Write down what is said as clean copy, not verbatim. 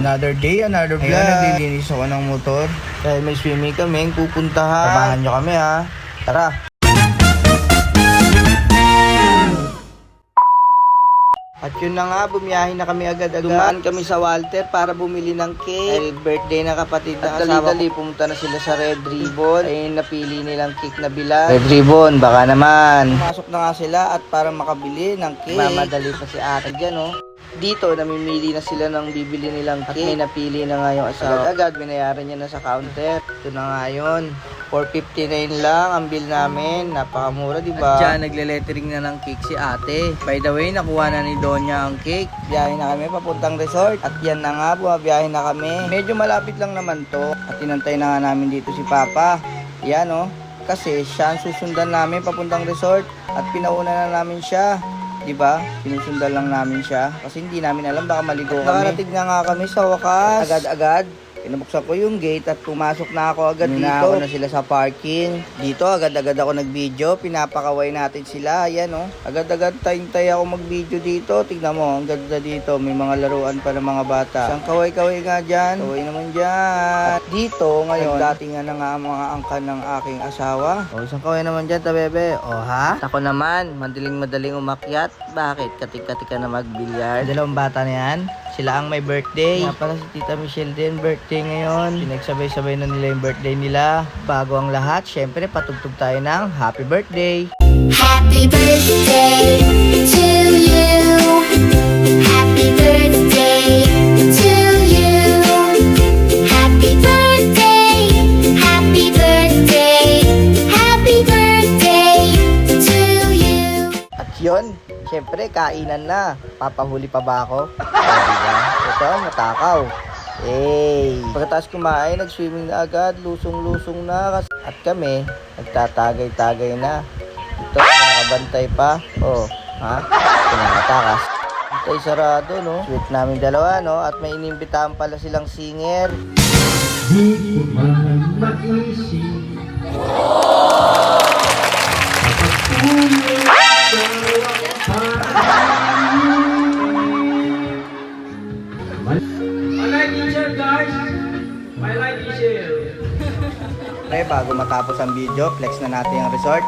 Another day, another vlog. Ngayon, naglilinis ako ng motor. Dahil may swimming kami, pupuntahan. Samahan nyo kami ha. Tara! At yun na nga, bumiyahin na kami agad-agad. Dumaan kami sa Walter para bumili ng cake. Dahil birthday ng kapatid na asawa ko. Pumunta na sila sa Red Ribbon. Ay napili nilang cake na bilad. Red Ribbon, baka naman. Pumasok na nga sila at para makabili ng cake. Mamadali pa si ate dyan, oh. Dito, namimili na sila ng bibili nilang cake. At may napili na nga yung asawa. Agad, binayaran niya na sa counter. Ito na nga yun. 459 lang ang bill namin. Napakamura, diba? At dyan, nagle-lettering na ng cake si ate. By the way, nakuha na ni Donya ang cake. Biyahe na kami papuntang resort. At yan na nga, bumabiyahe na kami. Medyo malapit lang naman to. At tinantay na nga namin dito si Papa. Yan, oh. Kasi siya ang susundan namin papuntang resort. At pinauna na namin siya. Diba? Sinusundan lang namin siya. Kasi hindi namin alam, baka maligo kami. Nakarating na nga kami sa wakas. Agad-agad. Pinabuksan ko yung gate at pumasok na ako agad dito. Ako na sila sa parking. Dito, agad-agad ako nag-video. Pinapakaway natin sila. Ayan, oh. Agad-agad tayong-tay ako mag-video dito. Tignan mo, ang ganda dito. May mga laruan pa ng mga bata. Isang kaway-kaway nga dyan. Kaway naman dyan. At dito, ngayon, dating na nga ang mga angkan ng aking asawa. O, isang kaway naman dyan, tabebe. O, ha? Ako naman, madaling umakyat. Bakit? Katik-katik ka na mag-billiard. Dalawang bata na yan. Sila ang may birthday. Nga pala si Tita Michelle din, birthday ngayon. Pinagsabay-sabay na nila yung birthday nila. Bago ang lahat, syempre patugtog tayo ng happy birthday. Happy birthday to you. Happy birthday to you. Happy birthday. Happy birthday. Happy birthday to you. At yun, syempre kainan na. Papahuli pa ba ako? Diba? Ito, matakaw. Hey! Pagkatapos kumain, nag-swimming na agad, lusong-lusong na. At kami, nagtatagay-tagay na. Ito, nakabantay pa. Oh, ha? Pinakatakas. Bantay sarado, no? Sweet namin dalawa, no? At may inimbitahan pala silang singer. Di ko man maisip. Bago matapos ang video, flex na natin yung resort.